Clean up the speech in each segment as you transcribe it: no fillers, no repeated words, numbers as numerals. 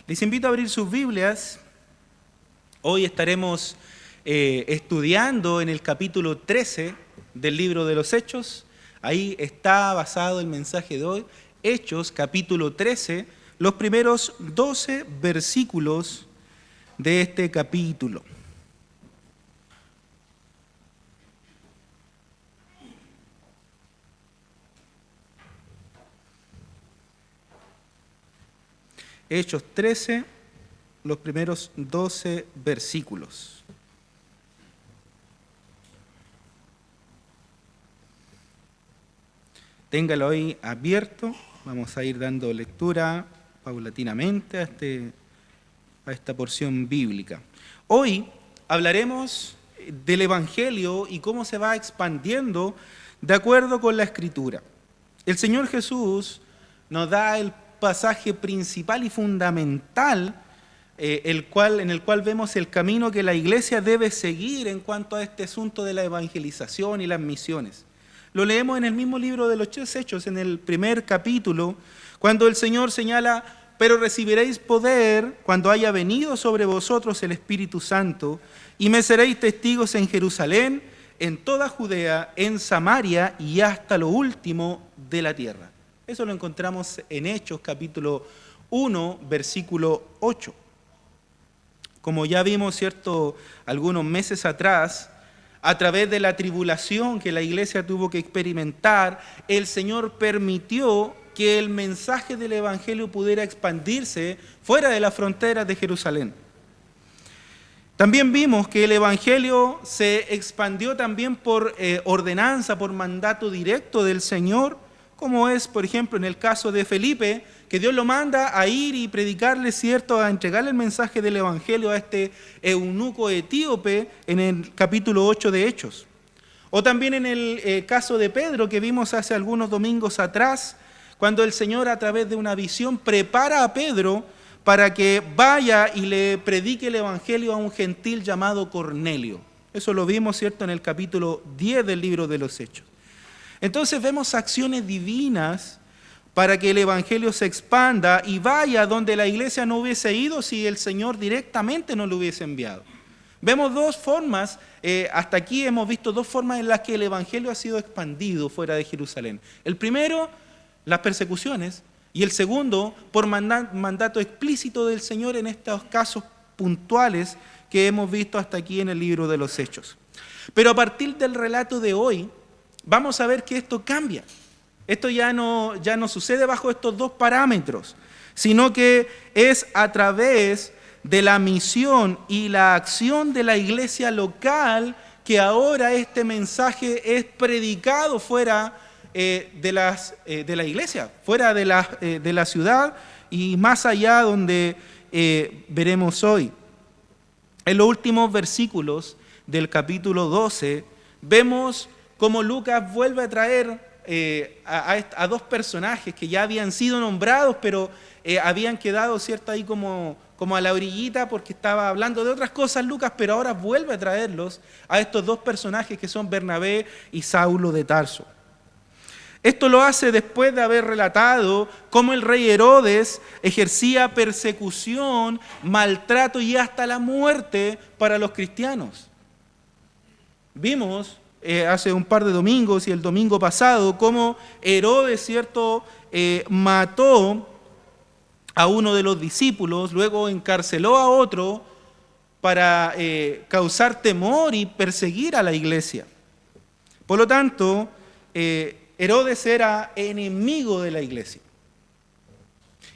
Les invito a abrir sus Biblias. Hoy estaremos estudiando en el capítulo 13 del libro de los Hechos. Ahí está basado el mensaje de hoy. Hechos, capítulo 13, los primeros 12 versículos de este capítulo. Hechos 13, los primeros 12 versículos. Téngalo ahí abierto. Vamos a ir dando lectura paulatinamente a esta porción bíblica. Hoy hablaremos del Evangelio y cómo se va expandiendo de acuerdo con la Escritura. El Señor Jesús nos da el pasaje principal y fundamental en el cual vemos el camino que la iglesia debe seguir en cuanto a este asunto de la evangelización y las misiones. Lo leemos en el mismo libro de los Hechos, en el primer capítulo, cuando el Señor señala: pero recibiréis poder cuando haya venido sobre vosotros el Espíritu Santo, y me seréis testigos en Jerusalén, en toda Judea, en Samaria y hasta lo último de la tierra. Eso lo encontramos en Hechos, capítulo 1, versículo 8. Como ya vimos, ¿cierto?, algunos meses atrás, a través de la tribulación que la iglesia tuvo que experimentar, el Señor permitió que el mensaje del Evangelio pudiera expandirse fuera de las fronteras de Jerusalén. También vimos que el Evangelio se expandió también por ordenanza, por mandato directo del Señor, como es, por ejemplo, en el caso de Felipe, que Dios lo manda a ir y predicarle, ¿cierto?, a entregarle el mensaje del Evangelio a este eunuco etíope en el capítulo 8 de Hechos. O también en el caso de Pedro, que vimos hace algunos domingos atrás, cuando el Señor, a través de una visión, prepara a Pedro para que vaya y le predique el Evangelio a un gentil llamado Cornelio. Eso lo vimos, ¿cierto?, en el capítulo 10 del libro de los Hechos. Entonces vemos acciones divinas para que el Evangelio se expanda y vaya donde la iglesia no hubiese ido si el Señor directamente no lo hubiese enviado. Vemos dos formas, hasta aquí hemos visto dos formas en las que el Evangelio ha sido expandido fuera de Jerusalén. El primero, las persecuciones, y el segundo, por mandato explícito del Señor en estos casos puntuales que hemos visto hasta aquí en el libro de los Hechos. Pero a partir del relato de hoy, vamos a ver que esto cambia. Esto ya no sucede bajo estos dos parámetros, sino que es a través de la misión y la acción de la iglesia local que ahora este mensaje es predicado fuera de la iglesia, fuera de la ciudad y más allá, donde veremos hoy. En los últimos versículos del capítulo 12 vemos cómo Lucas vuelve a traer a dos personajes que ya habían sido nombrados, pero habían quedado, ¿cierto?, ahí como a la orillita, porque estaba hablando de otras cosas Lucas, pero ahora vuelve a traerlos a estos dos personajes que son Bernabé y Saulo de Tarso. Esto lo hace después de haber relatado cómo el rey Herodes ejercía persecución, maltrato y hasta la muerte para los cristianos. Vimos hace un par de domingos y el domingo pasado cómo Herodes, ¿cierto?, mató a uno de los discípulos, luego encarceló a otro para causar temor y perseguir a la iglesia. Por lo tanto, Herodes era enemigo de la iglesia.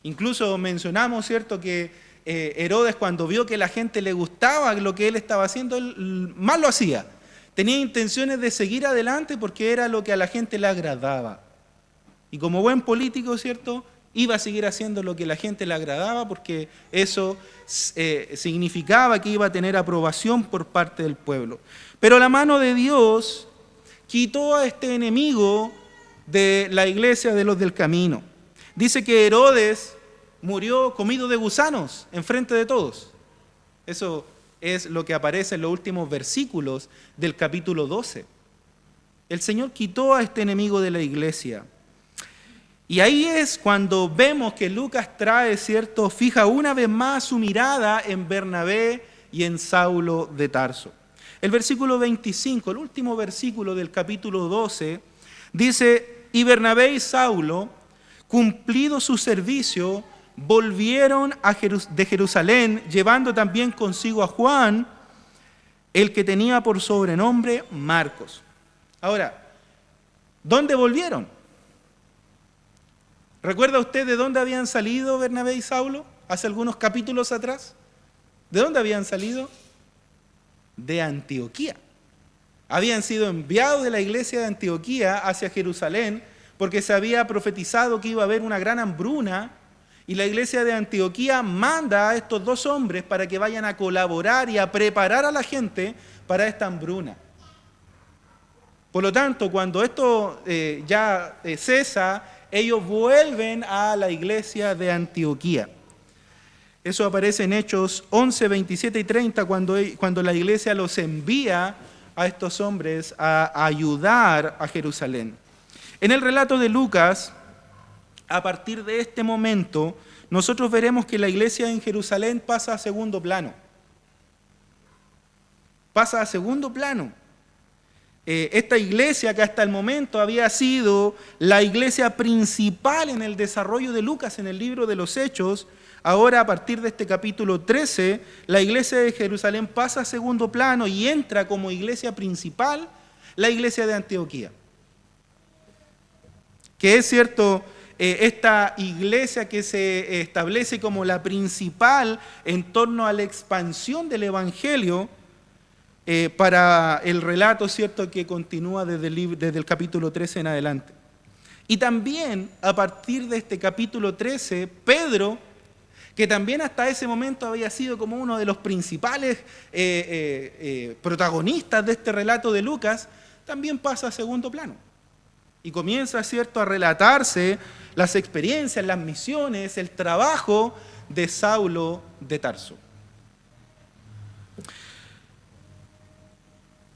Incluso mencionamos, ¿cierto?, que Herodes, cuando vio que la gente le gustaba lo que él estaba haciendo, él más lo hacía. Tenía intenciones de seguir adelante porque era lo que a la gente le agradaba. Y como buen político, ¿cierto?, iba a seguir haciendo lo que a la gente le agradaba porque eso significaba que iba a tener aprobación por parte del pueblo. Pero la mano de Dios quitó a este enemigo de la iglesia de los del camino. Dice que Herodes murió comido de gusanos enfrente de todos. Eso es lo que aparece en los últimos versículos del capítulo 12. El Señor quitó a este enemigo de la iglesia. Y ahí es cuando vemos que Lucas trae, ¿cierto? Fija una vez más su mirada en Bernabé y en Saulo de Tarso. El versículo 25, el último versículo del capítulo 12, dice: y Bernabé y Saulo, cumplido su servicio, volvieron de Jerusalén, llevando también consigo a Juan, el que tenía por sobrenombre Marcos. Ahora, ¿dónde volvieron? ¿Recuerda usted de dónde habían salido Bernabé y Saulo hace algunos capítulos atrás? ¿De dónde habían salido? De Antioquía. Habían sido enviados de la iglesia de Antioquía hacia Jerusalén porque se había profetizado que iba a haber una gran hambruna, y la iglesia de Antioquía manda a estos dos hombres para que vayan a colaborar y a preparar a la gente para esta hambruna. Por lo tanto, cuando esto ya cesa, ellos vuelven a la iglesia de Antioquía. Eso aparece en Hechos 11, 27 y 30, cuando la iglesia los envía a estos hombres a ayudar a Jerusalén. En el relato de Lucas, a partir de este momento, nosotros veremos que la iglesia en Jerusalén pasa a segundo plano. Pasa a segundo plano. Esta iglesia que hasta el momento había sido la iglesia principal en el desarrollo de Lucas en el libro de los Hechos, ahora a partir de este capítulo 13, la iglesia de Jerusalén pasa a segundo plano y entra como iglesia principal la iglesia de Antioquía. Que es cierto, esta iglesia que se establece como la principal en torno a la expansión del Evangelio, para el relato, ¿cierto?, que continúa desde el capítulo 13 en adelante. Y también a partir de este capítulo 13, Pedro, que también hasta ese momento había sido como uno de los principales protagonistas de este relato de Lucas, también pasa a segundo plano. Y comienza, ¿cierto?, a relatarse las experiencias, las misiones, el trabajo de Saulo de Tarso.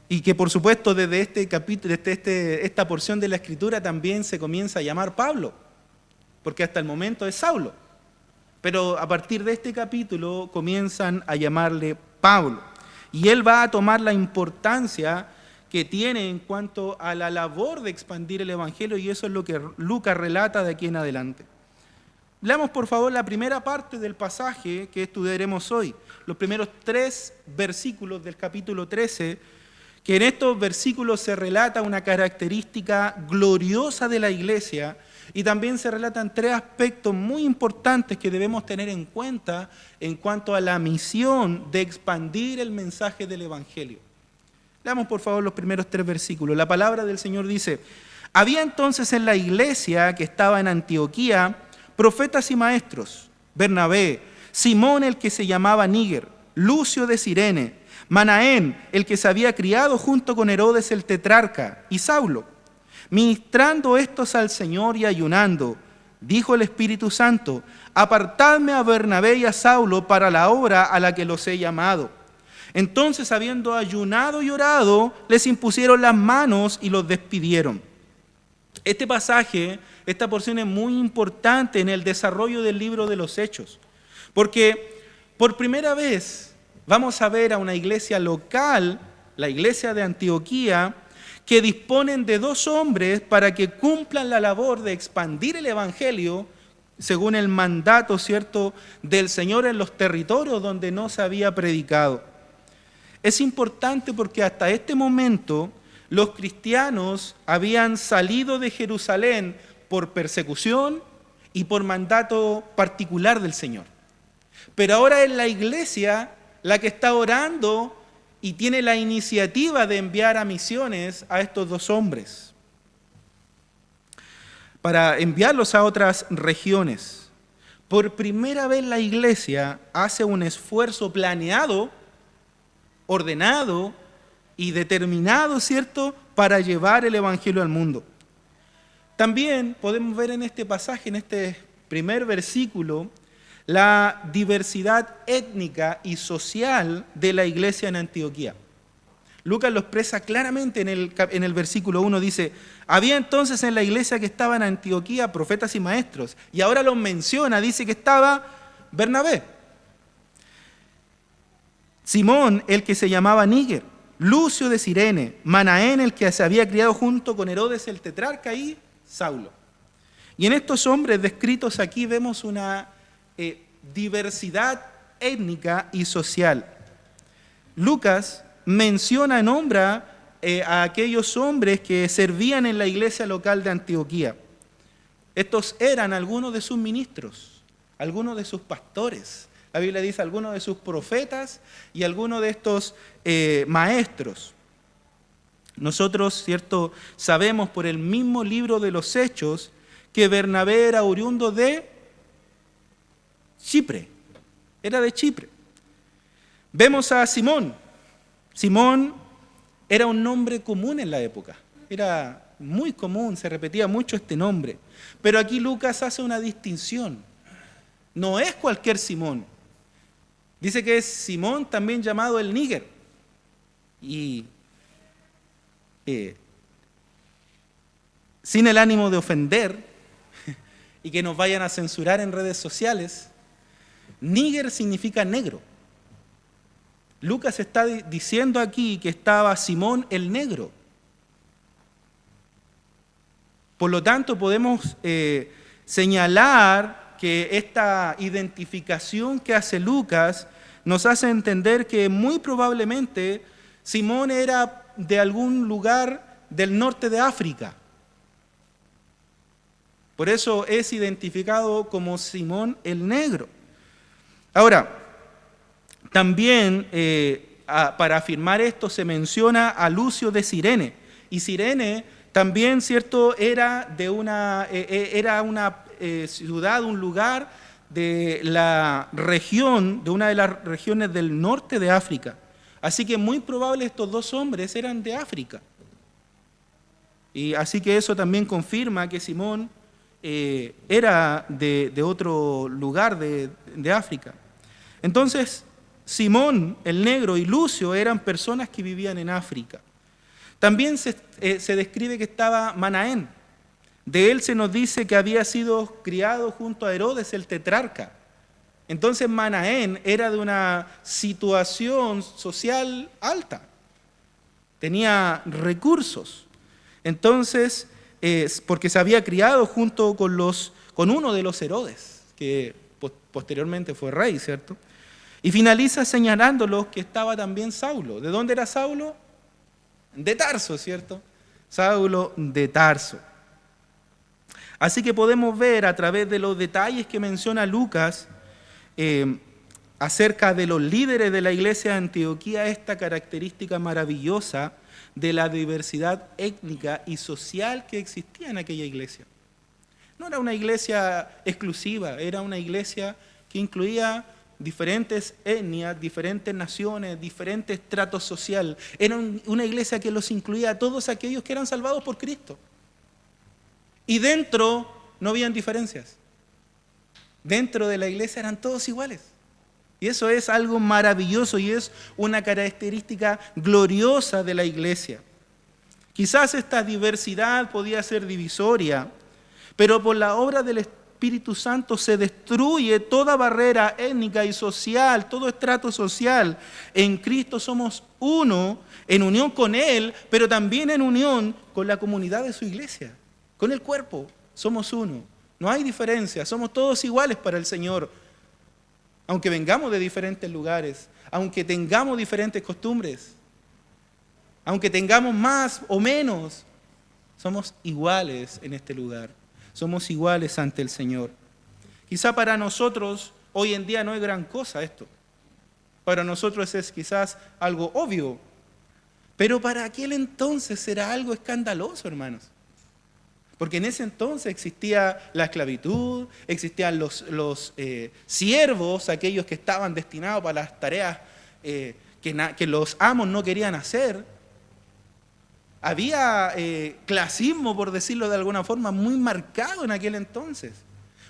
Y que por supuesto desde este capítulo, desde esta porción de la Escritura también se comienza a llamar Pablo, porque hasta el momento es Saulo. Pero a partir de este capítulo comienzan a llamarle Pablo. Y él va a tomar la importancia que tiene en cuanto a la labor de expandir el Evangelio, y eso es lo que Lucas relata de aquí en adelante. Leamos por favor la primera parte del pasaje que estudiaremos hoy, los primeros 3 versículos del capítulo 13, que en estos versículos se relata una característica gloriosa de la iglesia, y también se relatan 3 aspectos muy importantes que debemos tener en cuenta en cuanto a la misión de expandir el mensaje del Evangelio. Leamos por favor los primeros 3 versículos. La palabra del Señor dice: había entonces en la iglesia que estaba en Antioquía profetas y maestros: Bernabé, Simón el que se llamaba Níger, Lucio de Cirene, Manaén el que se había criado junto con Herodes el tetrarca, y Saulo. Ministrando estos al Señor y ayunando, dijo el Espíritu Santo: apartadme a Bernabé y a Saulo para la obra a la que los he llamado. Entonces, habiendo ayunado y orado, les impusieron las manos y los despidieron. Este pasaje, esta porción es muy importante en el desarrollo del libro de los Hechos, porque por primera vez vamos a ver a una iglesia local, la iglesia de Antioquía, que disponen de 2 hombres para que cumplan la labor de expandir el Evangelio según el mandato, ¿cierto?, del Señor en los territorios donde no se había predicado. Es importante porque hasta este momento los cristianos habían salido de Jerusalén por persecución y por mandato particular del Señor. Pero ahora es la iglesia la que está orando y tiene la iniciativa de enviar a misiones a estos 2 hombres, para enviarlos a otras regiones. Por primera vez la iglesia hace un esfuerzo planeado, ordenado y determinado, ¿cierto?, para llevar el Evangelio al mundo. También podemos ver en este pasaje, en este primer versículo, la diversidad étnica y social de la iglesia en Antioquía. Lucas lo expresa claramente en el versículo 1, dice, había entonces en la iglesia que estaba en Antioquía profetas y maestros, y ahora los menciona, dice que estaba Bernabé, Simón, el que se llamaba Níger, Lucio de Cirene, Manaén, el que se había criado junto con Herodes el tetrarca, y Saulo. Y en estos hombres descritos aquí vemos una diversidad étnica y social. Lucas menciona, nombra a aquellos hombres que servían en la iglesia local de Antioquía. Estos eran algunos de sus ministros, algunos de sus pastores. La Biblia dice algunos de sus profetas y algunos de estos maestros. Nosotros, ¿cierto?, sabemos por el mismo libro de los Hechos que Bernabé era oriundo de Chipre. Era de Chipre. Vemos a Simón. Simón era un nombre común en la época. Era muy común, se repetía mucho este nombre. Pero aquí Lucas hace una distinción. No es cualquier Simón. Dice que es Simón, también llamado el Níger. Y sin el ánimo de ofender y que nos vayan a censurar en redes sociales, Níger significa negro. Lucas está diciendo aquí que estaba Simón el negro. Por lo tanto, podemos señalar que esta identificación que hace Lucas nos hace entender que muy probablemente Simón era de algún lugar del norte de África. Por eso es identificado como Simón el negro. Ahora, también para afirmar esto se menciona a Lucio de Cirene. Y Cirene también, ¿cierto?, era una ciudad, un lugar de la región, de una de las regiones del norte de África. Así que muy probable estos dos hombres eran de África. Y así que eso también confirma que Simón era de otro lugar de África. Entonces, Simón, el negro, y Lucio eran personas que vivían en África. También se describe que estaba Manaén. De él se nos dice que había sido criado junto a Herodes el tetrarca. Entonces Manaén era de una situación social alta. Tenía recursos. Entonces, porque se había criado junto con uno de los Herodes, que posteriormente fue rey, ¿cierto? Y finaliza señalándolos que estaba también Saulo. ¿De dónde era Saulo? De Tarso, ¿cierto? Saulo de Tarso. Así que podemos ver a través de los detalles que menciona Lucas acerca de los líderes de la iglesia de Antioquía esta característica maravillosa de la diversidad étnica y social que existía en aquella iglesia. No era una iglesia exclusiva, era una iglesia que incluía diferentes etnias, diferentes naciones, diferentes estratos sociales. Era una iglesia que los incluía a todos aquellos que eran salvados por Cristo. Y dentro no habían diferencias. Dentro de la iglesia eran todos iguales. Y eso es algo maravilloso y es una característica gloriosa de la iglesia. Quizás esta diversidad podía ser divisoria, pero por la obra del Espíritu Santo se destruye toda barrera étnica y social, todo estrato social. En Cristo somos uno, en unión con Él, pero también en unión con la comunidad de su iglesia, con el cuerpo. Somos uno. No hay diferencia, somos todos iguales para el Señor. Aunque vengamos de diferentes lugares, aunque tengamos diferentes costumbres, aunque tengamos más o menos, somos iguales en este lugar. Somos iguales ante el Señor. Quizá para nosotros hoy en día no es gran cosa esto. Para nosotros es quizás algo obvio, pero para aquel entonces era algo escandaloso, hermanos. Porque en ese entonces existía la esclavitud, existían los siervos, aquellos que estaban destinados para las tareas que los amos no querían hacer. Había clasismo, por decirlo de alguna forma, muy marcado en aquel entonces.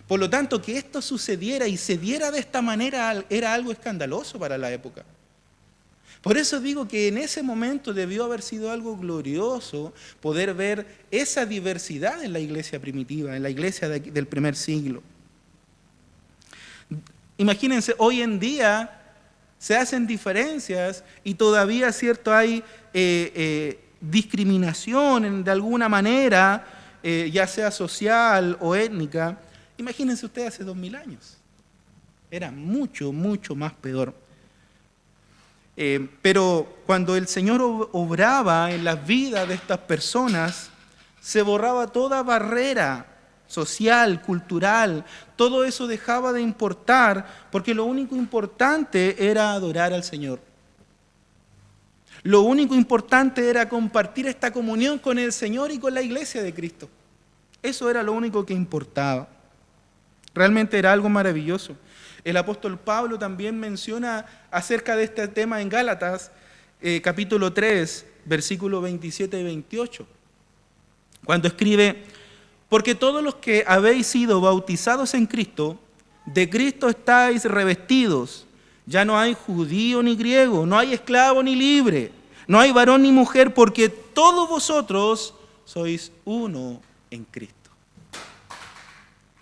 Por lo tanto, que esto sucediera y se diera de esta manera era algo escandaloso para la época. Por eso digo que en ese momento debió haber sido algo glorioso poder ver esa diversidad en la iglesia primitiva, en la iglesia del primer siglo. Imagínense, hoy en día se hacen diferencias y todavía, cierto, hay discriminación de alguna manera, ya sea social o étnica. Imagínense ustedes hace 2000 años. Era mucho, mucho más peor. Pero cuando el Señor obraba en las vidas de estas personas, se borraba toda barrera social, cultural, todo eso dejaba de importar, porque lo único importante era adorar al Señor. Lo único importante era compartir esta comunión con el Señor y con la iglesia de Cristo. Eso era lo único que importaba. Realmente era algo maravilloso. El apóstol Pablo también menciona acerca de este tema en Gálatas, capítulo 3, versículos 27 y 28, cuando escribe: porque todos los que habéis sido bautizados en Cristo, de Cristo estáis revestidos. Ya no hay judío ni griego, no hay esclavo ni libre, no hay varón ni mujer, porque todos vosotros sois uno en Cristo.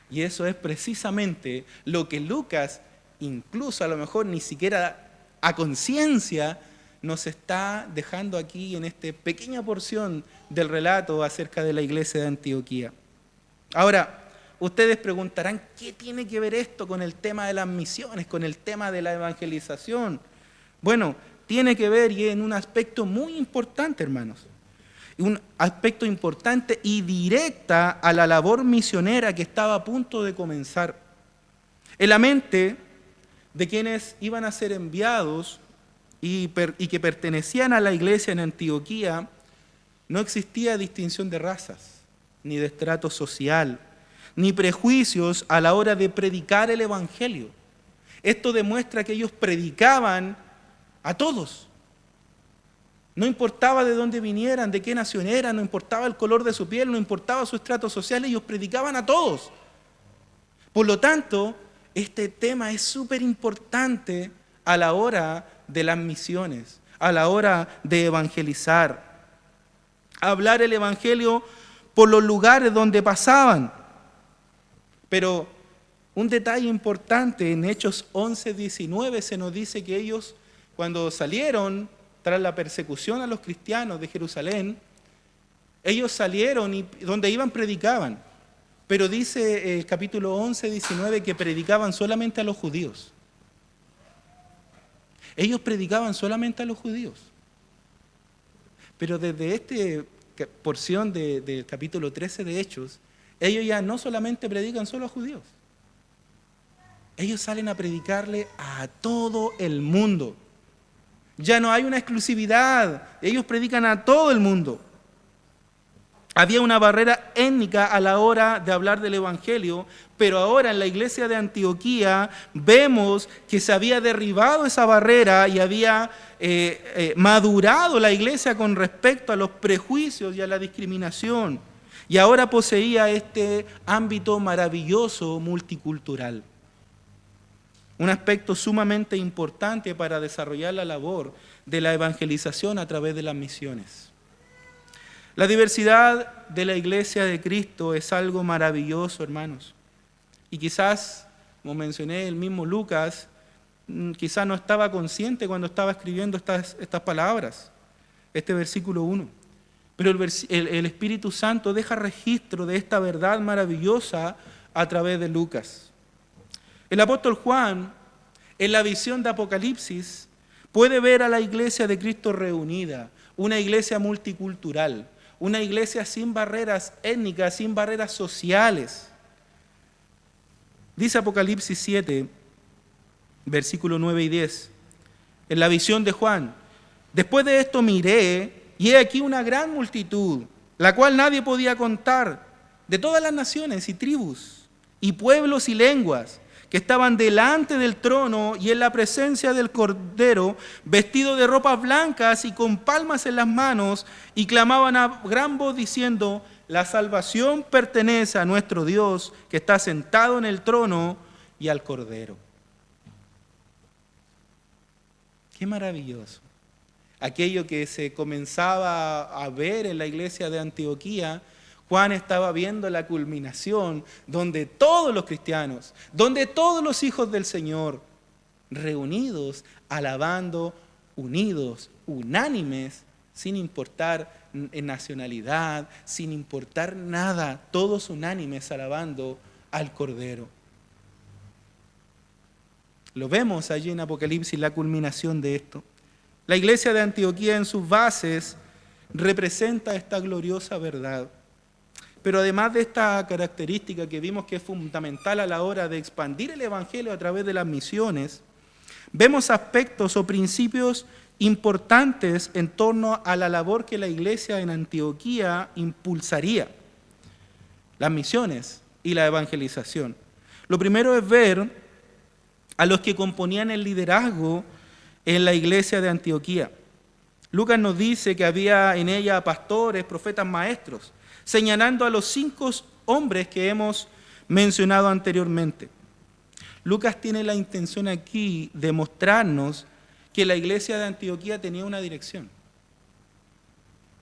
Y eso es precisamente lo que Lucas, incluso a lo mejor ni siquiera a conciencia, nos está dejando aquí en esta pequeña porción del relato acerca de la iglesia de Antioquía. Ahora, ustedes preguntarán, ¿qué tiene que ver esto con el tema de las misiones, con el tema de la evangelización? Bueno, tiene que ver y en un aspecto muy importante, hermanos. Un aspecto importante y directa a la labor misionera que estaba a punto de comenzar. En la mente de quienes iban a ser enviados y que pertenecían a la iglesia en Antioquía, no existía distinción de razas, ni de estrato social, ni prejuicios a la hora de predicar el Evangelio. Esto demuestra que ellos predicaban a todos. No importaba de dónde vinieran, de qué nación eran, no importaba el color de su piel, no importaba su estrato social, ellos predicaban a todos. Por lo tanto, este tema es súper importante a la hora de las misiones, a la hora de evangelizar. Hablar el Evangelio por los lugares donde pasaban. Pero un detalle importante, en Hechos 11:19 se nos dice que ellos, cuando salieron tras la persecución a los cristianos de Jerusalén, ellos salieron y donde iban predicaban. Pero dice el capítulo 11:19 que predicaban solamente a los judíos. Ellos predicaban solamente a los judíos. Pero desde esta porción del capítulo 13 de Hechos, ellos ya no solamente predican solo a judíos. Ellos salen a predicarle a todo el mundo. Ya no hay una exclusividad, ellos predican a todo el mundo. Había una barrera étnica a la hora de hablar del Evangelio, pero ahora en la iglesia de Antioquía vemos que se había derribado esa barrera y había madurado la iglesia con respecto a los prejuicios y a la discriminación. Y ahora poseía este ámbito maravilloso multicultural. Un aspecto sumamente importante para desarrollar la labor de la evangelización a través de las misiones. La diversidad de la iglesia de Cristo es algo maravilloso, hermanos. Y quizás, como mencioné, el mismo Lucas, quizás no estaba consciente cuando estaba escribiendo estas palabras, este versículo 1. Pero el Espíritu Santo deja registro de esta verdad maravillosa a través de Lucas. El apóstol Juan, en la visión de Apocalipsis, puede ver a la iglesia de Cristo reunida, una iglesia multicultural, una iglesia sin barreras étnicas, sin barreras sociales. Dice Apocalipsis 7, versículos 9 y 10, en la visión de Juan: después de esto miré, y he aquí una gran multitud, la cual nadie podía contar, de todas las naciones y tribus, y pueblos y lenguas, que estaban delante del trono y en la presencia del Cordero, vestidos de ropas blancas y con palmas en las manos, y clamaban a gran voz diciendo: la salvación pertenece a nuestro Dios, que está sentado en el trono, y al Cordero. ¡Qué maravilloso! aquello que se comenzaba a ver en la iglesia de Antioquía, Juan estaba viendo la culminación donde todos los cristianos, donde todos los hijos del Señor, reunidos, alabando, unidos, unánimes, sin importar nacionalidad, sin importar nada, todos unánimes alabando al Cordero. Lo vemos allí en Apocalipsis, la culminación de esto. La iglesia de Antioquía en sus bases representa esta gloriosa verdad. Pero además de esta característica que vimos que es fundamental a la hora de expandir el Evangelio a través de las misiones, vemos aspectos o principios importantes en torno a la labor que la iglesia en Antioquía impulsaría, las misiones y la evangelización. Lo primero es ver a los que componían el liderazgo en la iglesia de Antioquía. Lucas nos dice que había en ella pastores, profetas, maestros, señalando a los 5 hombres que hemos mencionado anteriormente. Lucas tiene la intención aquí de mostrarnos que la iglesia de Antioquía tenía una dirección.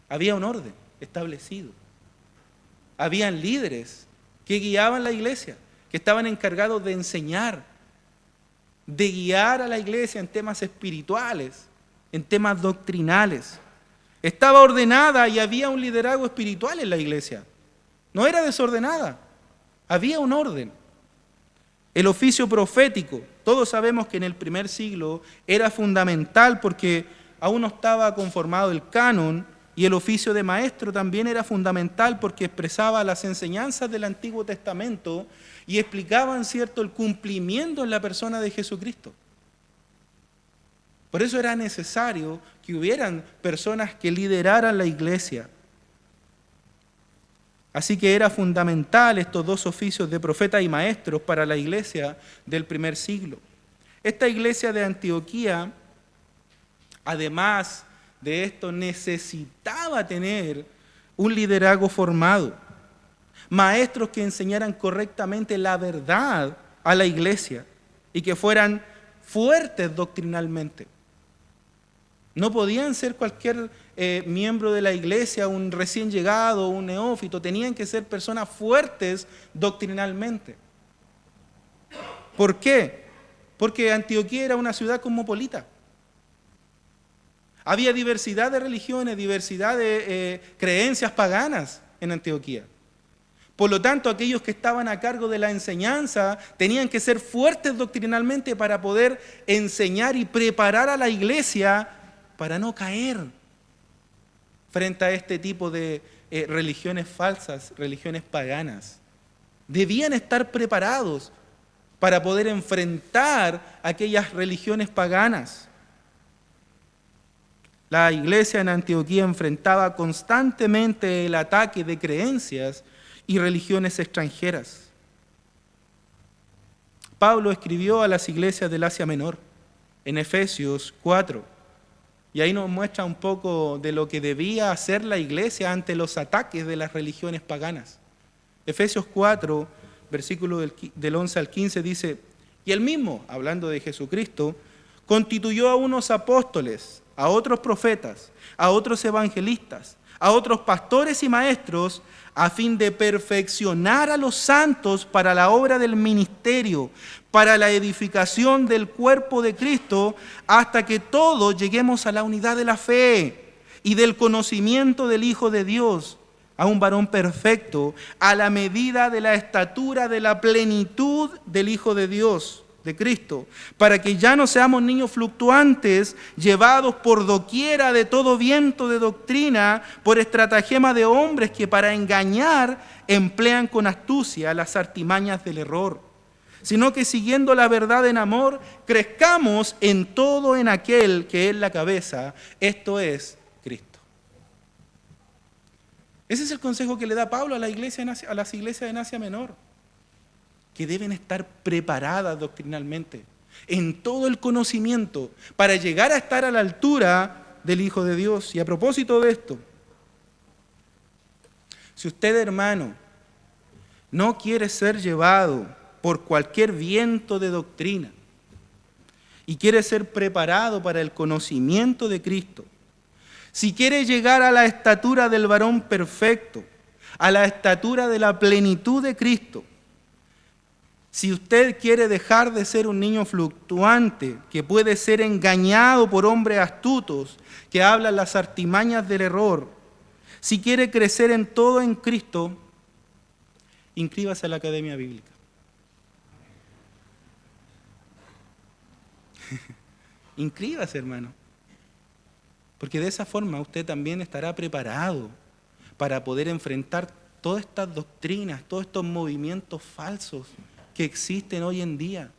Había un orden establecido. Habían líderes que guiaban la iglesia, que estaban encargados de enseñar, de guiar a la iglesia en temas espirituales, en temas doctrinales. Estaba ordenada y había un liderazgo espiritual en la iglesia. No era desordenada, había un orden. El oficio profético, todos sabemos que en el primer siglo era fundamental porque aún no estaba conformado el canon, y el oficio de maestro también era fundamental porque expresaba las enseñanzas del Antiguo Testamento y explicaban, ¿cierto?, el cumplimiento en la persona de Jesucristo. Por eso era necesario que hubieran personas que lideraran la iglesia. Así que era fundamental estos 2 oficios de profeta y maestros para la iglesia del primer siglo. Esta iglesia de Antioquía, además de esto, necesitaba tener un liderazgo formado, maestros que enseñaran correctamente la verdad a la iglesia y que fueran fuertes doctrinalmente. No podían ser cualquier miembro de la iglesia, un recién llegado, un neófito. Tenían que ser personas fuertes doctrinalmente. ¿Por qué? Porque Antioquía era una ciudad cosmopolita. Había diversidad de religiones, diversidad de creencias paganas en Antioquía. Por lo tanto, aquellos que estaban a cargo de la enseñanza tenían que ser fuertes doctrinalmente para poder enseñar y preparar a la iglesia para no caer frente a este tipo de religiones falsas, religiones paganas. Debían estar preparados para poder enfrentar aquellas religiones paganas. La iglesia en Antioquía enfrentaba constantemente el ataque de creencias y religiones extranjeras. Pablo escribió a las iglesias del Asia Menor en Efesios 4, y ahí nos muestra un poco de lo que debía hacer la iglesia ante los ataques de las religiones paganas. Efesios 4, versículo del 11 al 15 dice: y él mismo, hablando de Jesucristo, constituyó a unos apóstoles, a otros profetas, a otros evangelistas, a otros pastores y maestros, a fin de perfeccionar a los santos para la obra del ministerio, para la edificación del cuerpo de Cristo, hasta que todos lleguemos a la unidad de la fe y del conocimiento del Hijo de Dios, a un varón perfecto, a la medida de la estatura de la plenitud del Hijo de Dios, de Cristo, para que ya no seamos niños fluctuantes, llevados por doquiera de todo viento de doctrina, por estratagema de hombres que para engañar emplean con astucia las artimañas del error, sino que siguiendo la verdad en amor, crezcamos en todo en aquel que es la cabeza, esto es Cristo. Ese es el consejo que le da Pablo a las iglesias en Asia Menor, que deben estar preparadas doctrinalmente, en todo el conocimiento, para llegar a estar a la altura del Hijo de Dios. Y a propósito de esto, si usted, hermano, no quiere ser llevado por cualquier viento de doctrina y quiere ser preparado para el conocimiento de Cristo, si quiere llegar a la estatura del varón perfecto, a la estatura de la plenitud de Cristo, si usted quiere dejar de ser un niño fluctuante, que puede ser engañado por hombres astutos, que hablan las artimañas del error, si quiere crecer en todo en Cristo, inscríbase a la Academia Bíblica. Inscríbase, hermano. Porque de esa forma usted también estará preparado para poder enfrentar todas estas doctrinas, todos estos movimientos falsos que existen hoy en día.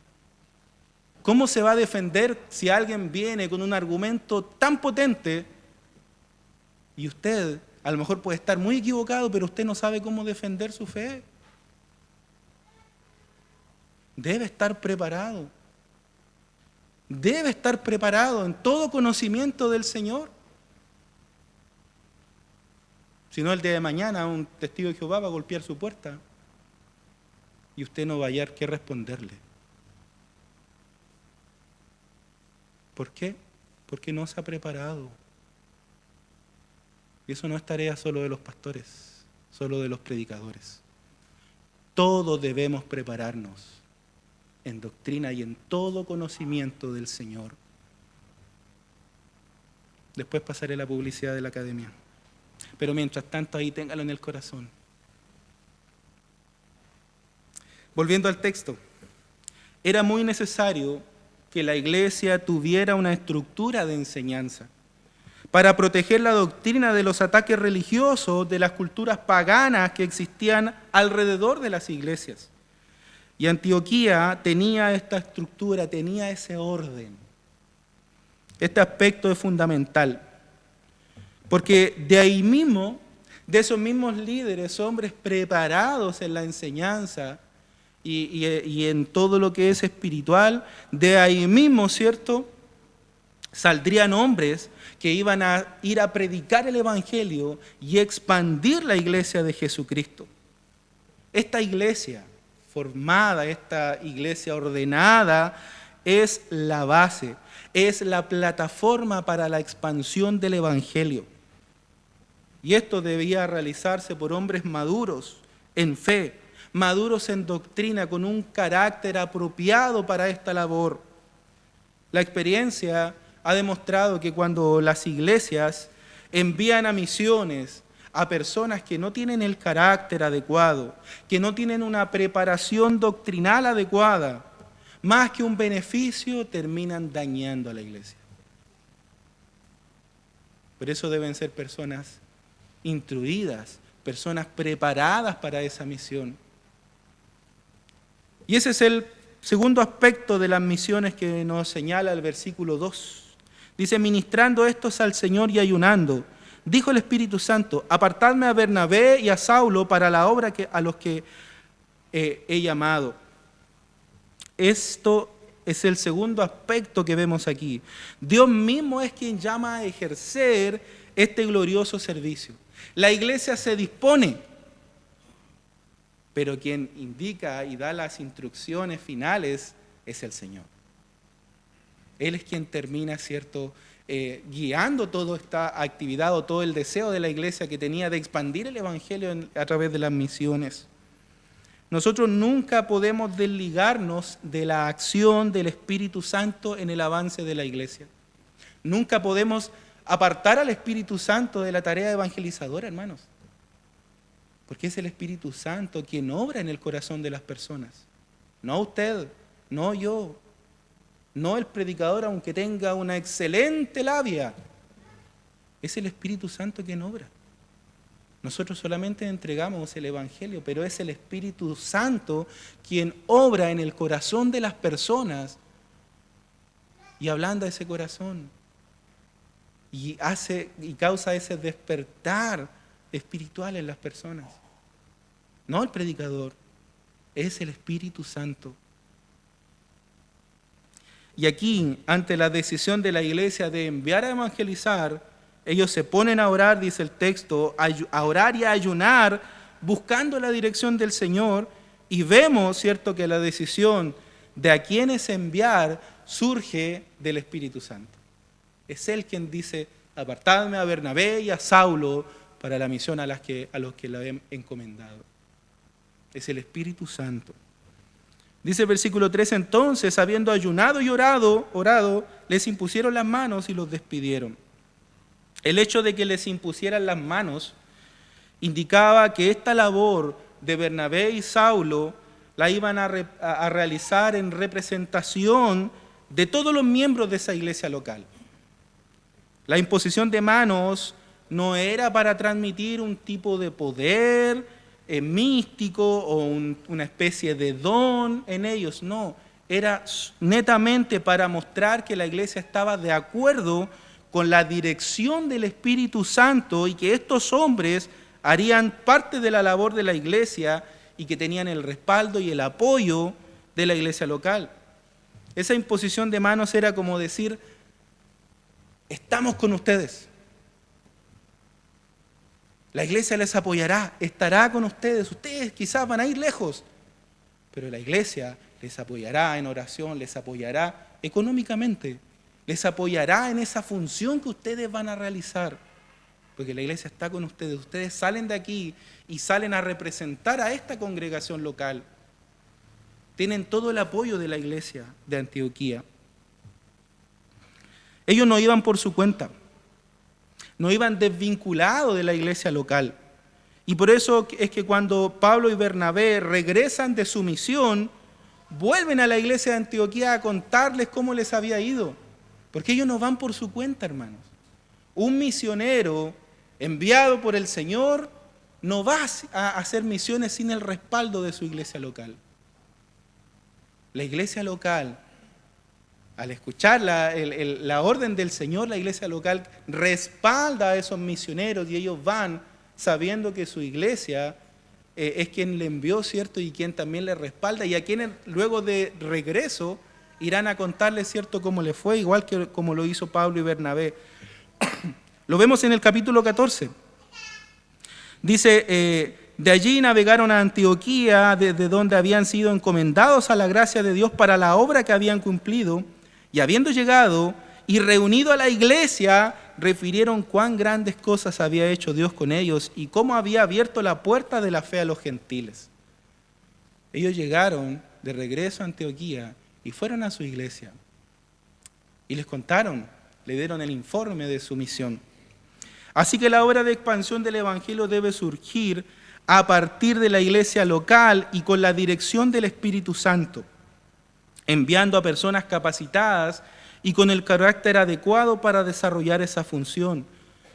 ¿Cómo se va a defender si alguien viene con un argumento tan potente y usted a lo mejor puede estar muy equivocado, pero usted no sabe cómo defender su fe? Debe estar preparado. Debe estar preparado en todo conocimiento del Señor. Si no, el día de mañana un testigo de Jehová va a golpear su puerta y usted no va a hallar qué responderle. ¿Por qué? Porque no se ha preparado. Y eso no es tarea solo de los pastores, solo de los predicadores. Todos debemos prepararnos en doctrina y en todo conocimiento del Señor. Después pasaré la publicidad de la academia. Pero mientras tanto, ahí téngalo en el corazón. Volviendo al texto, era muy necesario que la iglesia tuviera una estructura de enseñanza para proteger la doctrina de los ataques religiosos de las culturas paganas que existían alrededor de las iglesias. Y Antioquía tenía esta estructura, tenía ese orden. Este aspecto es fundamental, porque de ahí mismo, de esos mismos líderes, hombres preparados en la enseñanza y en todo lo que es espiritual, de ahí mismo, ¿cierto?, saldrían hombres que iban a ir a predicar el Evangelio y expandir la iglesia de Jesucristo. Esta iglesia formada, esta iglesia ordenada, es la base, es la plataforma para la expansión del Evangelio. Y esto debía realizarse por hombres maduros en fe, maduros en doctrina, con un carácter apropiado para esta labor. La experiencia ha demostrado que cuando las iglesias envían a misiones a personas que no tienen el carácter adecuado, que no tienen una preparación doctrinal adecuada, más que un beneficio, terminan dañando a la iglesia. Por eso deben ser personas instruidas, personas preparadas para esa misión. Y ese es el segundo aspecto de las misiones que nos señala el versículo 2. Dice, ministrando estos al Señor y ayunando, dijo el Espíritu Santo, apartadme a Bernabé y a Saulo para la obra a los que he llamado. Esto es el segundo aspecto que vemos aquí. Dios mismo es quien llama a ejercer este glorioso servicio. La iglesia se dispone, pero quien indica y da las instrucciones finales es el Señor. Él es quien termina, ¿cierto?, guiando toda esta actividad o todo el deseo de la iglesia que tenía de expandir el Evangelio a través de las misiones. Nosotros nunca podemos desligarnos de la acción del Espíritu Santo en el avance de la iglesia. Nunca podemos apartar al Espíritu Santo de la tarea evangelizadora, hermanos. Porque es el Espíritu Santo quien obra en el corazón de las personas. No usted, no yo, no el predicador, aunque tenga una excelente labia. Es el Espíritu Santo quien obra. Nosotros solamente entregamos el Evangelio, pero es el Espíritu Santo quien obra en el corazón de las personas y ablanda ese corazón y causa ese despertar espiritual en las personas. No el predicador, es el Espíritu Santo. Y aquí, ante la decisión de la iglesia de enviar a evangelizar, ellos se ponen a orar, dice el texto, a orar y a ayunar, buscando la dirección del Señor, y vemos, ¿cierto?, que la decisión de a quiénes enviar surge del Espíritu Santo. Es Él quien dice, Apartadme a Bernabé y a Saulo para la misión a los que la he encomendado. Es el Espíritu Santo. Dice el versículo 3, entonces, habiendo ayunado y orado, les impusieron las manos y los despidieron. El hecho de que les impusieran las manos indicaba que esta labor de Bernabé y Saulo la iban a realizar en representación de todos los miembros de esa iglesia local. La imposición de manos no era para transmitir un tipo de poder místico o una especie de don en ellos, no. Era netamente para mostrar que la iglesia estaba de acuerdo con la dirección del Espíritu Santo y que estos hombres harían parte de la labor de la iglesia y que tenían el respaldo y el apoyo de la iglesia local. Esa imposición de manos era como decir, estamos con ustedes. La iglesia les apoyará, estará con ustedes. Ustedes quizás van a ir lejos, pero la iglesia les apoyará en oración, les apoyará económicamente, les apoyará en esa función que ustedes van a realizar, porque la iglesia está con ustedes. Ustedes salen de aquí y salen a representar a esta congregación local. Tienen todo el apoyo de la iglesia de Antioquía. Ellos no iban por su cuenta, no iban desvinculados de la iglesia local. Y por eso es que cuando Pablo y Bernabé regresan de su misión, vuelven a la iglesia de Antioquía a contarles cómo les había ido. Porque ellos no van por su cuenta, hermanos. Un misionero enviado por el Señor no va a hacer misiones sin el respaldo de su iglesia local. La iglesia local, al escuchar la orden del Señor, la iglesia local respalda a esos misioneros y ellos van sabiendo que su iglesia es quien le envió, ¿cierto? Y quien también le respalda y a quienes luego de regreso irán a contarles, ¿cierto?, cómo le fue, igual que como lo hizo Pablo y Bernabé. Lo vemos en el capítulo 14. Dice, de allí navegaron a Antioquía, desde donde habían sido encomendados a la gracia de Dios para la obra que habían cumplido, y habiendo llegado y reunido a la iglesia, refirieron cuán grandes cosas había hecho Dios con ellos y cómo había abierto la puerta de la fe a los gentiles. Ellos llegaron de regreso a Antioquía y fueron a su iglesia y les contaron, le dieron el informe de su misión. Así que la obra de expansión del evangelio debe surgir a partir de la iglesia local y con la dirección del Espíritu Santo, enviando a personas capacitadas y con el carácter adecuado para desarrollar esa función,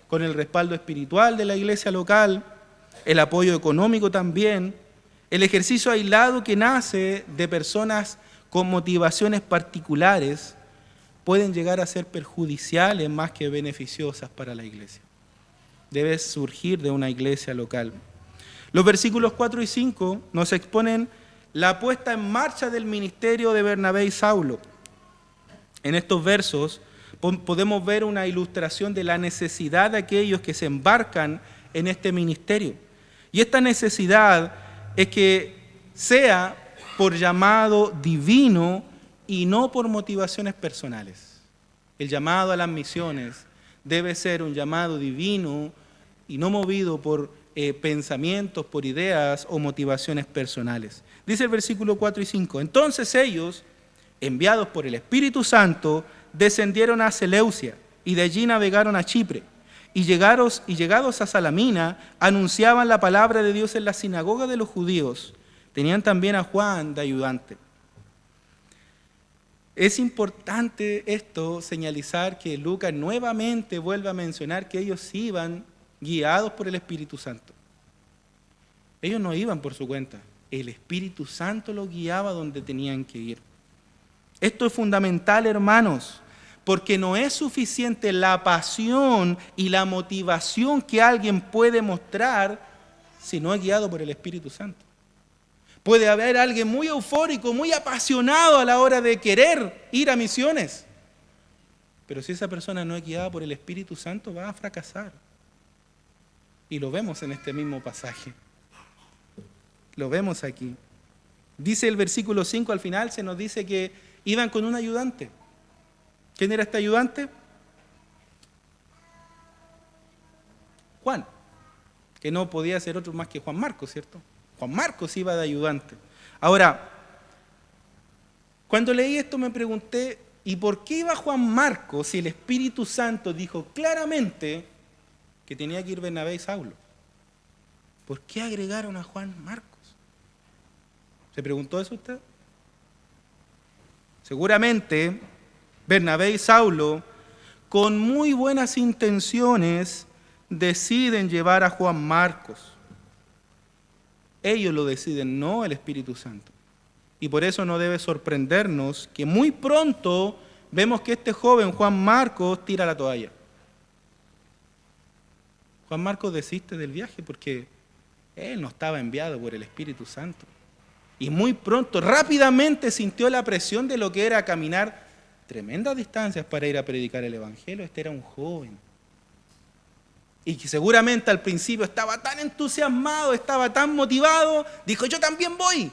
con el respaldo espiritual de la iglesia local, el apoyo económico también, el ejercicio aislado que nace de personas con motivaciones particulares pueden llegar a ser perjudiciales más que beneficiosas para la iglesia. Debe surgir de una iglesia local. Los versículos 4 y 5 nos exponen la puesta en marcha del ministerio de Bernabé y Saulo. En estos versos podemos ver una ilustración de la necesidad de aquellos que se embarcan en este ministerio. Y esta necesidad es que sea por llamado divino y no por motivaciones personales. El llamado a las misiones debe ser un llamado divino y no movido por pensamientos, por ideas o motivaciones personales. Dice el versículo 4 y 5, entonces ellos, enviados por el Espíritu Santo, descendieron a Seleucia y de allí navegaron a Chipre. Y llegados a Salamina, anunciaban la palabra de Dios en la sinagoga de los judíos. Tenían también a Juan de ayudante. Es importante esto, señalizar que Lucas nuevamente vuelve a mencionar que ellos iban guiados por el Espíritu Santo. Ellos no iban por su cuenta. El Espíritu Santo los guiaba donde tenían que ir. Esto es fundamental, hermanos, porque no es suficiente la pasión y la motivación que alguien puede mostrar si no es guiado por el Espíritu Santo. Puede haber alguien muy eufórico, muy apasionado a la hora de querer ir a misiones, pero si esa persona no es guiada por el Espíritu Santo va a fracasar. Y lo vemos en este mismo pasaje. Lo vemos aquí. Dice el versículo 5 al final, se nos dice que iban con un ayudante. ¿Quién era este ayudante? Juan, que no podía ser otro más que Juan Marcos, ¿cierto? Juan Marcos iba de ayudante. Ahora, cuando leí esto me pregunté, ¿y por qué iba Juan Marcos si el Espíritu Santo dijo claramente que tenía que ir Bernabé y Saulo? ¿Por qué agregaron a Juan Marcos? ¿Se preguntó eso usted? Seguramente Bernabé y Saulo, con muy buenas intenciones, deciden llevar a Juan Marcos. Ellos lo deciden, no el Espíritu Santo. Y por eso no debe sorprendernos que muy pronto vemos que este joven, Juan Marcos, tira la toalla. Juan Marcos desiste del viaje porque él no estaba enviado por el Espíritu Santo. Y muy pronto, rápidamente sintió la presión de lo que era caminar tremendas distancias para ir a predicar el Evangelio. Este era un joven. Y que seguramente al principio estaba tan entusiasmado, estaba tan motivado, dijo, yo también voy.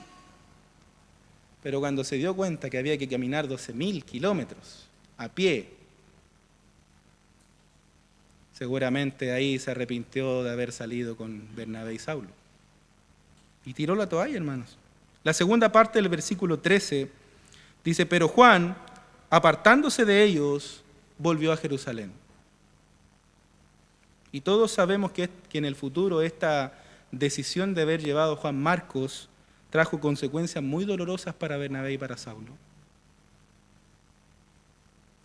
Pero cuando se dio cuenta que había que caminar 12.000 kilómetros a pie, seguramente ahí se arrepintió de haber salido con Bernabé y Saulo. Y tiró la toalla, hermanos. La segunda parte del versículo 13 dice, pero Juan, apartándose de ellos, volvió a Jerusalén. Y todos sabemos que en el futuro esta decisión de haber llevado a Juan Marcos trajo consecuencias muy dolorosas para Bernabé y para Saulo.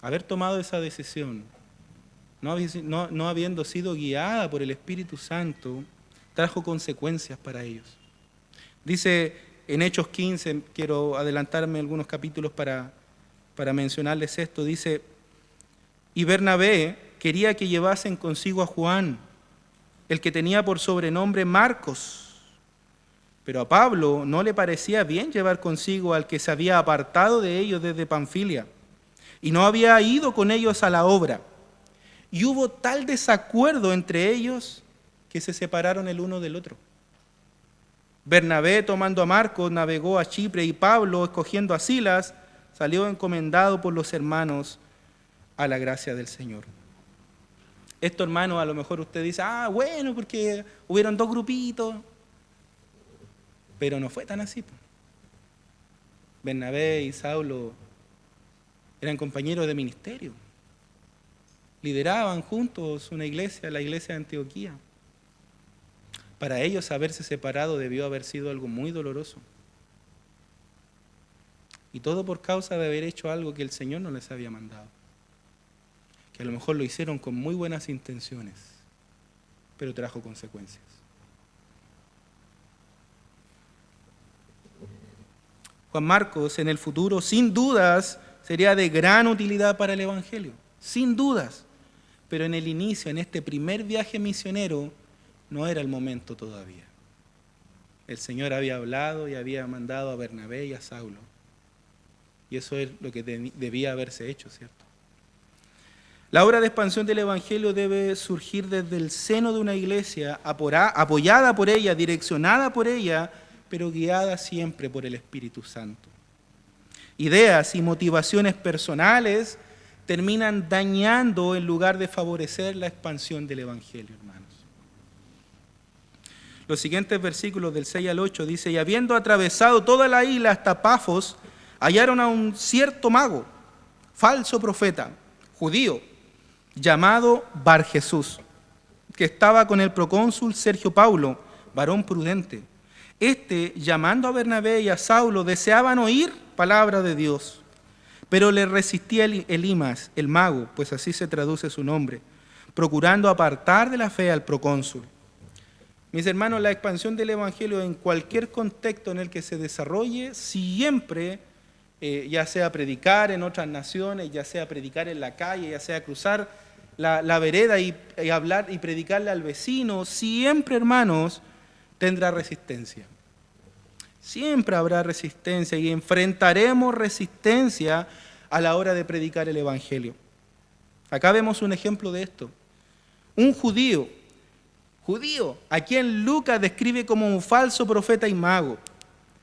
Haber tomado esa decisión, no habiendo sido guiada por el Espíritu Santo, trajo consecuencias para ellos. Dice en Hechos 15, quiero adelantarme algunos capítulos para mencionarles esto, dice, y Bernabé quería que llevasen consigo a Juan, el que tenía por sobrenombre Marcos, pero a Pablo no le parecía bien llevar consigo al que se había apartado de ellos desde Panfilia, y no había ido con ellos a la obra. Y hubo tal desacuerdo entre ellos que se separaron el uno del otro. Bernabé, tomando a Marcos, navegó a Chipre y Pablo, escogiendo a Silas, salió encomendado por los hermanos a la gracia del Señor. Esto, hermano, a lo mejor usted dice, bueno, porque hubieron dos grupitos. Pero no fue tan así. Bernabé y Saulo eran compañeros de ministerio. Lideraban juntos una iglesia, la iglesia de Antioquía. Para ellos haberse separado debió haber sido algo muy doloroso. Y todo por causa de haber hecho algo que el Señor no les había mandado. Que a lo mejor lo hicieron con muy buenas intenciones, pero trajo consecuencias. Juan Marcos en el futuro, sin dudas, sería de gran utilidad para el Evangelio. Sin dudas. Pero en el inicio, en este primer viaje misionero, no era el momento todavía. El Señor había hablado y había mandado a Bernabé y a Saulo. Y eso es lo que debía haberse hecho, ¿cierto? La obra de expansión del Evangelio debe surgir desde el seno de una iglesia, apoyada por ella, direccionada por ella, pero guiada siempre por el Espíritu Santo. Ideas y motivaciones personales terminan dañando en lugar de favorecer la expansión del Evangelio, hermanos. Los siguientes versículos del 6 al 8 dice, y habiendo atravesado toda la isla hasta Pafos, hallaron a un cierto mago, falso profeta, judío, llamado Barjesús, que estaba con el procónsul Sergio Paulo, varón prudente. Este, llamando a Bernabé y a Saulo, deseaban oír palabra de Dios, pero le resistía Elimas, el mago, pues así se traduce su nombre, procurando apartar de la fe al procónsul. Mis hermanos, la expansión del Evangelio en cualquier contexto en el que se desarrolle, siempre, ya sea predicar en otras naciones, ya sea predicar en la calle, ya sea cruzar la vereda y hablar y predicarle al vecino, siempre, hermanos, tendrá resistencia. Siempre habrá resistencia y enfrentaremos resistencia a la hora de predicar el Evangelio. Acá vemos un ejemplo de esto. Un judío, a quien Lucas describe como un falso profeta y mago.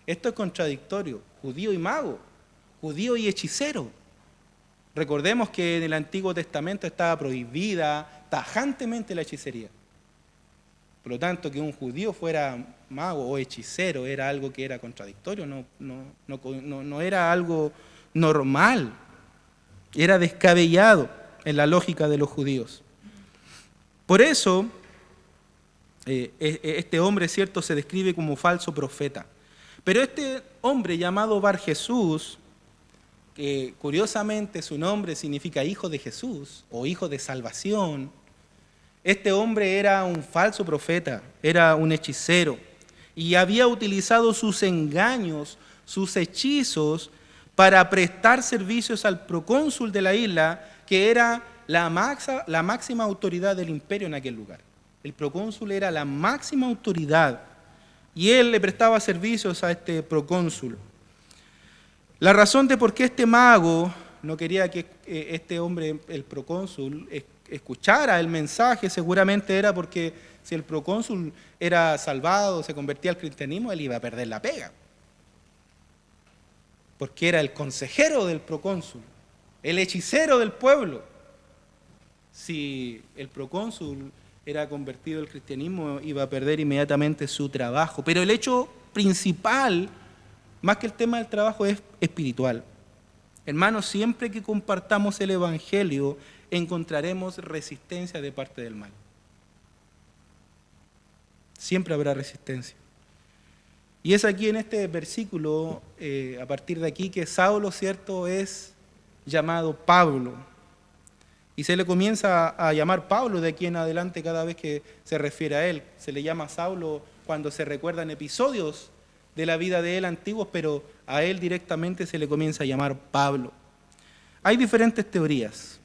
Esto es contradictorio, judío y mago, judío y hechicero. Recordemos que en el Antiguo Testamento estaba prohibida tajantemente la hechicería. Por lo tanto, que un judío fuera mago o hechicero era algo que era contradictorio, no era algo normal, era descabellado en la lógica de los judíos. Por eso, este hombre, cierto, se describe como falso profeta. Pero este hombre llamado Bar Jesús, que curiosamente su nombre significa hijo de Jesús o hijo de salvación, este hombre era un falso profeta, era un hechicero y había utilizado sus engaños, sus hechizos para prestar servicios al procónsul de la isla, que era la máxima autoridad del imperio en aquel lugar. El procónsul era la máxima autoridad y él le prestaba servicios a este procónsul. La razón de por qué este mago no quería que este hombre, el procónsul, escuchara el mensaje, seguramente era porque si el procónsul era salvado, se convertía al cristianismo, él iba a perder la pega. Porque era el consejero del procónsul, el hechicero del pueblo. Si el procónsul era convertido al cristianismo, iba a perder inmediatamente su trabajo. Pero el hecho principal, más que el tema del trabajo, es espiritual. Hermanos, siempre que compartamos el Evangelio, encontraremos resistencia de parte del mal. Siempre habrá resistencia. Y es aquí en este versículo, a partir de aquí, que Saulo, cierto, es llamado Pablo. Y se le comienza a llamar Pablo de aquí en adelante cada vez que se refiere a él. Se le llama Saulo cuando se recuerdan episodios de la vida de él antiguos, pero a él directamente se le comienza a llamar Pablo. Hay diferentes teorías.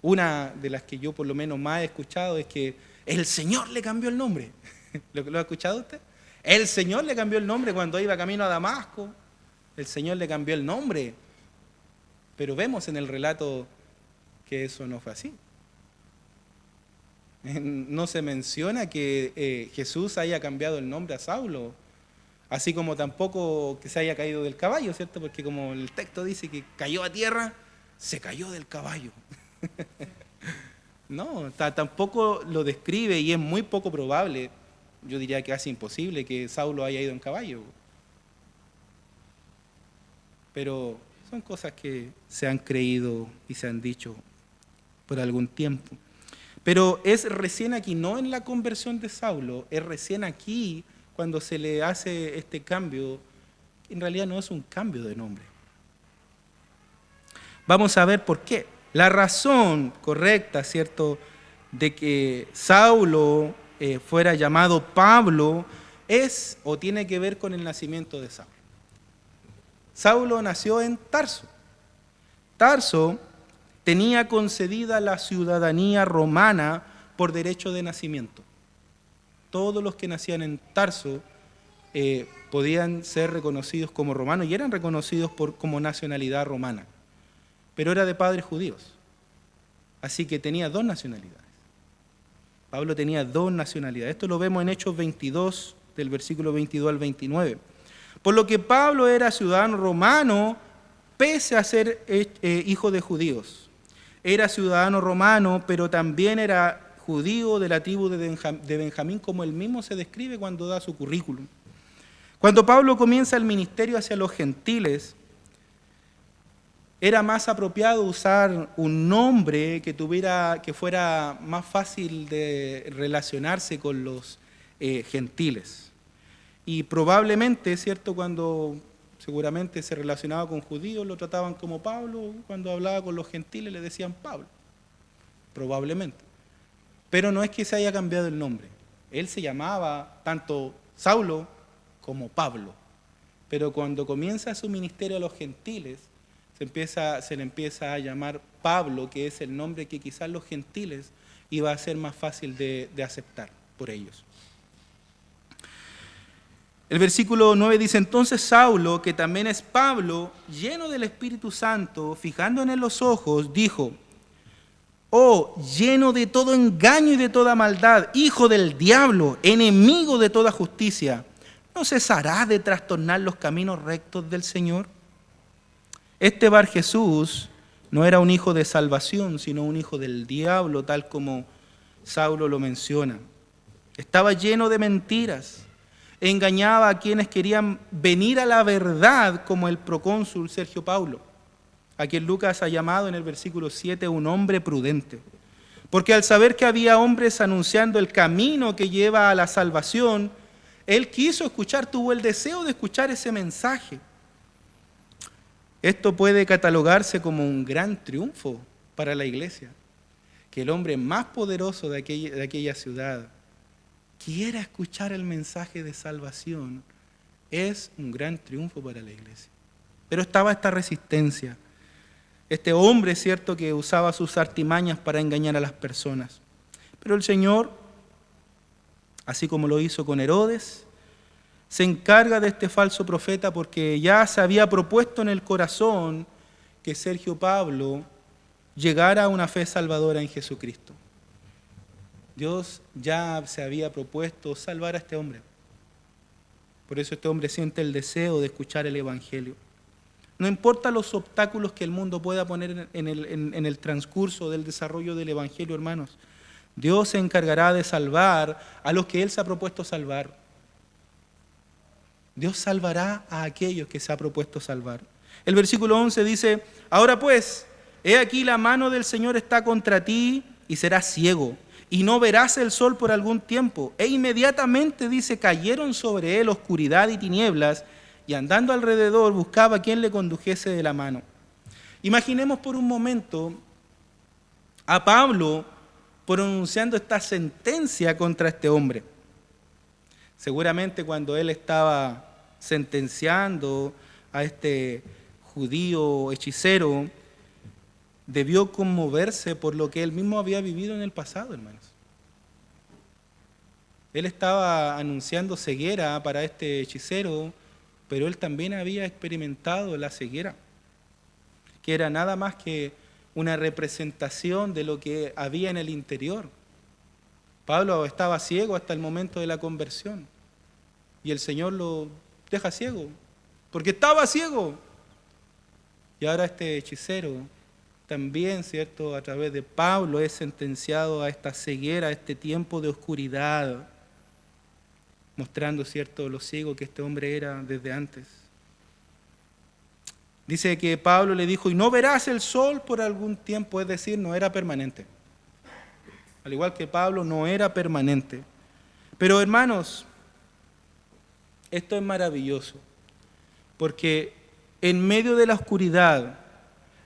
Una de las que yo por lo menos más he escuchado es que el Señor le cambió el nombre. ¿Lo ha escuchado usted? El Señor le cambió el nombre cuando iba camino a Damasco. El Señor le cambió el nombre. Pero vemos en el relato que eso no fue así. No se menciona que Jesús haya cambiado el nombre a Saulo, así como tampoco que se haya caído del caballo, ¿cierto? Porque como el texto dice que cayó a tierra, se cayó del caballo. No, tampoco lo describe y es muy poco probable, yo diría que casi imposible que Saulo haya ido en caballo. Pero son cosas que se han creído y se han dicho por algún tiempo. Pero es recién aquí, no en la conversión de Saulo, es recién aquí cuando se le hace este cambio. En realidad no es un cambio de nombre. Vamos a ver por qué. La razón correcta, ¿cierto?, de que Saulo fuera llamado Pablo es o tiene que ver con el nacimiento de Saulo. Saulo nació en Tarso. Tarso tenía concedida la ciudadanía romana por derecho de nacimiento. Todos los que nacían en Tarso podían ser reconocidos como romanos y eran reconocidos como nacionalidad romana. Pero era de padres judíos. Así que tenía dos nacionalidades. Pablo tenía dos nacionalidades. Esto lo vemos en Hechos 22, del versículo 22 al 29. Por lo que Pablo era ciudadano romano, pese a ser hijo de judíos. Era ciudadano romano, pero también era judío de la tribu de Benjamín, como él mismo se describe cuando da su currículum. Cuando Pablo comienza el ministerio hacia los gentiles, era más apropiado usar un nombre que fuera más fácil de relacionarse con los gentiles. Y probablemente, ¿cierto?, cuando seguramente se relacionaba con judíos, lo trataban como Pablo, cuando hablaba con los gentiles le decían Pablo, probablemente. Pero no es que se haya cambiado el nombre. Él se llamaba tanto Saulo como Pablo. Pero cuando comienza su ministerio a los gentiles, se le empieza a llamar Pablo, que es el nombre que quizás los gentiles iba a ser más fácil de aceptar por ellos. El versículo 9 dice: entonces Saulo, que también es Pablo, lleno del Espíritu Santo, fijando en él los ojos, dijo: oh, lleno de todo engaño y de toda maldad, hijo del diablo, enemigo de toda justicia, ¿no cesará de trastornar los caminos rectos del Señor? Este Bar Jesús no era un hijo de salvación, sino un hijo del diablo, tal como Saulo lo menciona. Estaba lleno de mentiras. Engañaba a quienes querían venir a la verdad, como el procónsul Sergio Paulo, a quien Lucas ha llamado en el versículo 7 un hombre prudente. Porque al saber que había hombres anunciando el camino que lleva a la salvación, él quiso escuchar, tuvo el deseo de escuchar ese mensaje. Esto puede catalogarse como un gran triunfo para la iglesia, que el hombre más poderoso de aquella ciudad quiera escuchar el mensaje de salvación. Es un gran triunfo para la iglesia. Pero estaba esta resistencia. Este hombre, es cierto, que usaba sus artimañas para engañar a las personas. Pero el Señor, así como lo hizo con Herodes, se encarga de este falso profeta porque ya se había propuesto en el corazón que Sergio Pablo llegara a una fe salvadora en Jesucristo. Dios ya se había propuesto salvar a este hombre. Por eso este hombre siente el deseo de escuchar el Evangelio. No importa los obstáculos que el mundo pueda poner en el transcurso del desarrollo del Evangelio, hermanos, Dios se encargará de salvar a los que Él se ha propuesto salvar. Dios salvará a aquellos que se ha propuesto salvar. El versículo 11 dice: ahora pues, he aquí la mano del Señor está contra ti y serás ciego, y no verás el sol por algún tiempo. E inmediatamente, dice, cayeron sobre él oscuridad y tinieblas, y andando alrededor buscaba a quien le condujese de la mano. Imaginemos por un momento a Pablo pronunciando esta sentencia contra este hombre. Seguramente cuando él estaba sentenciando a este judío hechicero, debió conmoverse por lo que él mismo había vivido en el pasado, hermanos. Él estaba anunciando ceguera para este hechicero, pero él también había experimentado la ceguera, que era nada más que una representación de lo que había en el interior. Pablo estaba ciego hasta el momento de la conversión, y el Señor lo deja ciego, porque estaba ciego. Y ahora este hechicero también, ¿cierto?, a través de Pablo es sentenciado a esta ceguera, a este tiempo de oscuridad, mostrando, ¿cierto?, lo ciego que este hombre era desde antes. Dice que Pablo le dijo: y no verás el sol por algún tiempo, es decir, no era permanente. Al igual que Pablo, no era permanente. Pero hermanos, esto es maravilloso, porque en medio de la oscuridad,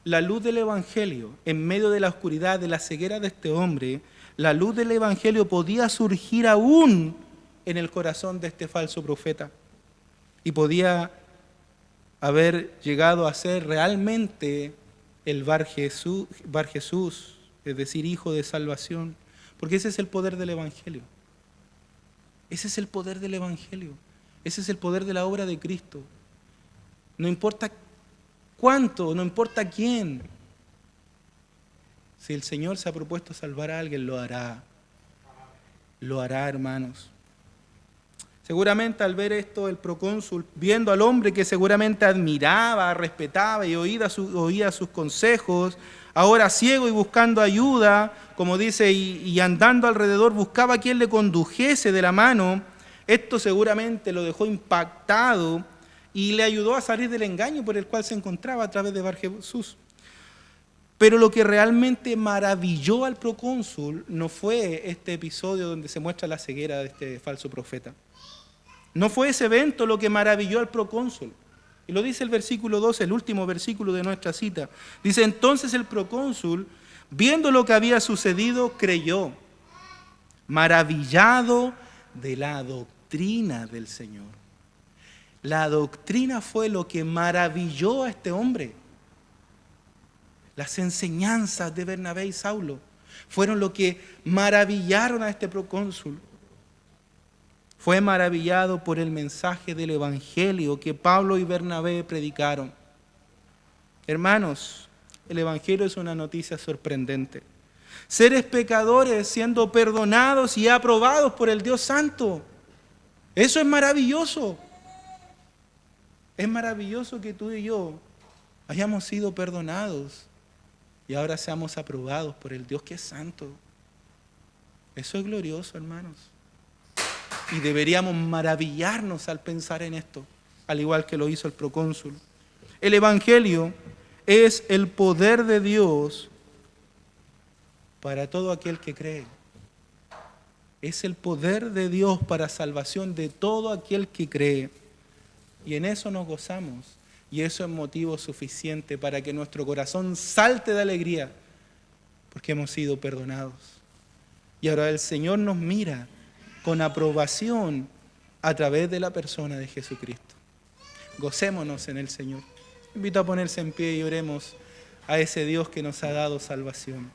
la luz del Evangelio, en medio de la oscuridad, de la ceguera de este hombre, la luz del Evangelio podía surgir aún en el corazón de este falso profeta y podía haber llegado a ser realmente el Bar Jesús, es decir, hijo de salvación, porque ese es el poder del Evangelio. Ese es el poder del Evangelio. Ese es el poder de la obra de Cristo. No importa cuánto, no importa quién. Si el Señor se ha propuesto salvar a alguien, lo hará. Lo hará, hermanos. Seguramente al ver esto, el procónsul, viendo al hombre que seguramente admiraba, respetaba y oía sus consejos, ahora ciego y buscando ayuda, como dice, y andando alrededor, buscaba a quien le condujese de la mano. Esto seguramente lo dejó impactado y le ayudó a salir del engaño por el cual se encontraba a través de Bar Jesús. Pero lo que realmente maravilló al procónsul no fue este episodio donde se muestra la ceguera de este falso profeta. No fue ese evento lo que maravilló al procónsul. Y lo dice el versículo 12, el último versículo de nuestra cita. Dice: entonces el procónsul, viendo lo que había sucedido, creyó, maravillado de la doctrina del Señor. La doctrina fue lo que maravilló a este hombre. Las enseñanzas de Bernabé y Saulo fueron lo que maravillaron a este procónsul. Fue maravillado por el mensaje del Evangelio que Pablo y Bernabé predicaron. Hermanos, el Evangelio es una noticia sorprendente. Seres pecadores siendo perdonados y aprobados por el Dios Santo. Eso es maravilloso. Es maravilloso que tú y yo hayamos sido perdonados y ahora seamos aprobados por el Dios que es santo. Eso es glorioso, hermanos. Y deberíamos maravillarnos al pensar en esto, al igual que lo hizo el procónsul. El Evangelio es el poder de Dios para todo aquel que cree. Es el poder de Dios para salvación de todo aquel que cree. Y en eso nos gozamos. Y eso es motivo suficiente para que nuestro corazón salte de alegría, porque hemos sido perdonados. Y ahora el Señor nos mira con aprobación a través de la persona de Jesucristo. Gocémonos en el Señor. Invito a ponerse en pie y oremos a ese Dios que nos ha dado salvación.